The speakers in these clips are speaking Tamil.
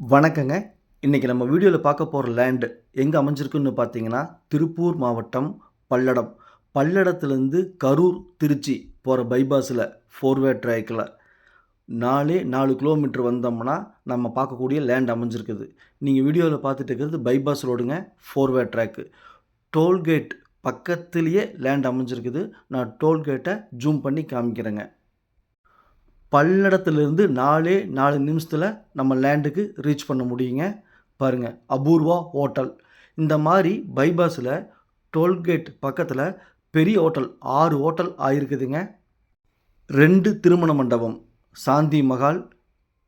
வணக்கங்க. இன்னைக்கு நம்ம வீடியோல பார்க்க போற லேண்ட் எங்க அமைஞ்சிருக்குன்னு பார்த்தீங்கன்னா, திருப்பூர் மாவட்டம் பல்லடம். பல்லடத்துலேருந்து கரூர், திருச்சி போற பைபாஸ்ல 4 வே ட்ராக்ல 4 கிலோமீட்டர் வந்தோம்னா, நம்ம பார்க்கக்கூடிய லேண்ட் அமைஞ்சிருக்குது. நீங்க வீடியோல பார்த்துட்டு இருக்கிறது பைபாஸ் ரோடுங்க, 4 வே ட்ராக். டோல்கேட் பக்கத்திலேயே லேண்ட் அமைஞ்சிருக்குது. நான் டோல்கேட்ட ஜூம் பண்ணி காமிக்கிறேங்க. பல்லடத்துலேருந்து 4 நிமிஷத்துல நம்ம லேண்டுக்கு ரீச் பண்ண முடியுங்க. பாருங்க, அபூர்வா ஹோட்டல். இந்த மாரி பைபாஸ்ல டோல்கேட் பக்கத்துல பெரிய ஹோட்டல் 6 ஹோட்டல் ஆயிருக்குதுங்க. 2 திருமண மண்டபம், சாந்தி மஹால்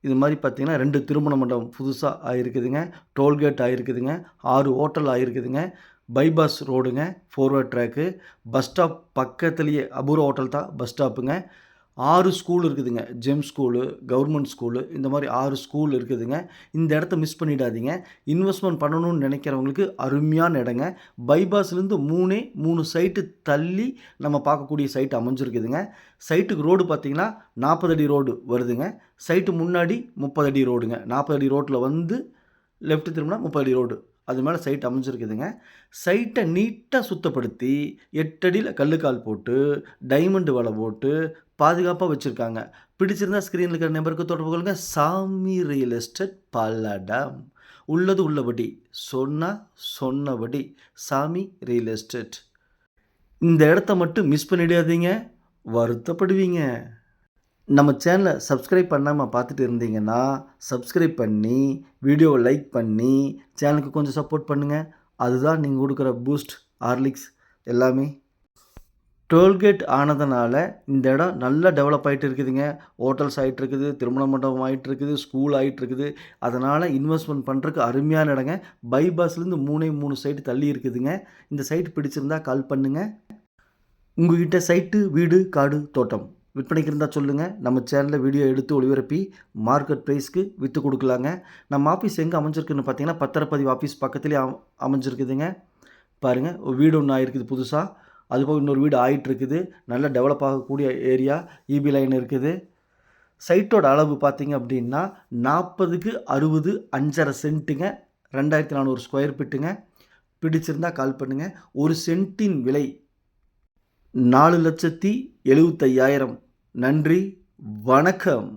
இது மாரி பார்த்தீங்கன்னா 2 திருமண மண்டபம் புதுசா ஆயிருக்குதுங்க. டோல்கேட் ஆயிருக்குதுங்க. 6 ஹோட்டல் ஆயிருக்குதுங்க. பைபாஸ் ரோடுங்க, 4 வே ட்ராக்கு. பஸ் ஸ்டாப் பக்கத்திலேயே அபூர்வா ஹோட்டல் தான் பஸ் ஸ்டாப்புங்க. 6 ஸ்கூல் இருக்குதுங்க. ஜெம் ஸ்கூலு, கவர்மெண்ட் ஸ்கூலு இந்த மாரி 6 ஸ்கூல் இருக்குதுங்க. இந்த இடத்த மிஸ் பண்ணிடாதீங்க. இன்வெஸ்ட்மென்ட் பண்ணணும்னு நினைக்கிறவங்களுக்கு அருமையான இடங்க. பைபாஸ்லேருந்து 3 சைட்டு தள்ளி நம்ம பார்க்கக்கூடிய சைட் அமைஞ்சிருக்குதுங்க. சைட்டுக்கு ரோடு பார்த்தீங்கன்னா 40 அடி ரோடு வருதுங்க. சைட்டு முன்னாடி 30 அடி ரோடுங்க. 40 அடி ரோட்ல வந்து லெஃப்ட் திரும்பினா 30 அடி ரோடு. அது மேல சைட் அமைஞ்சிருக்குதுங்க. சைட்ட நீட்டா சுத்தப்படுத்தி 8 அடியில கல்லுக்கால் போட்டு, டைமண்ட் வலை போட்டு பாதுகாப்பா வச்சிருக்காங்க. பிடிச்சிருந்தா ஸ்க்ரீன்ல இருக்கிற நம்பருக்கு தொடர்பு கொள்ளுங்க. சாமி ரியல் எஸ்டேட் பல்லடம். உள்ளது உள்ளபடி, சொன்னா சொன்னபடி. சாமி ரியல் எஸ்டேட். இந்த இடத்த மட்டும் மிஸ் பண்ணிடாதீங்க. வருத்தப்படுவீங்க. நம்ம சேனலை சப்ஸ்கிரைப் பண்ணாம பார்த்துட்டு இருந்தீங்கன்னா, சப்ஸ்கிரைப் பண்ணி, வீடியோவை லைக் பண்ணி, சேனலுக்கு கொஞ்சம் சப்போர்ட் பண்ணுங்க. அதுதான் நீங்க குடுக்குற பூஸ்ட், ஹார்லிக்ஸ் எல்லாமே. டோல்கேட் ஆனதுனால இந்த இடம் நல்லா டெவலப் ஆயிட்டு இருக்குதுங்க. ஹோட்டல்ஸ் ஆயிட்டு இருக்குது, திருமண மண்டபம் ஆயிட்டு இருக்குது, ஸ்கூல் ஆயிட்டு இருக்குது. அதனால இன்வெஸ்ட்மென்ட் பண்றதுக்கு அருமையான இடங்க. பைபாஸ்லேருந்து 3 சைட் தள்ளி இருக்குதுங்க. இந்த சைட் பிடிச்சிருந்தா கால் பண்ணுங்க. உங்ககிட்ட சைட்டு, வீடு, காடு, தோட்டம் விற்பனைக்கு இருந்தால் சொல்லுங்கள். நம்ம சேனலில் வீடியோ எடுத்து ஒளிபரப்பி மார்க்கெட் ப்ரைஸ்க்கு விற்று கொடுக்கலாங்க. நம்ம ஆஃபீஸ் எங்கே அமைஞ்சிருக்குன்னு பார்த்தீங்கன்னா, பத்திரப்பதிவு ஆஃபீஸ் பக்கத்துலேயே அமைஞ்சிருக்குதுங்க. பாருங்கள், ஒரு வீடு ஒன்று ஆயிருக்குது புதுசாக. அதுபோக இன்னொரு வீடு ஆயிட்டுருக்குது. நல்லா டெவலப் ஆகக்கூடிய ஏரியா. இபி லைன் இருக்குது. சைட்டோட அளவு பார்த்தீங்க அப்படின்னா 40க்கு 60 5.5 சென்ட்டுங்க. 2400 ஸ்கொயர் ஃபீட்டுங்க. பிடிச்சிருந்தால் கால் பண்ணுங்கள். ஒரு சென்ட்டின் விலை 4,75,000. நன்றி, வணக்கம்.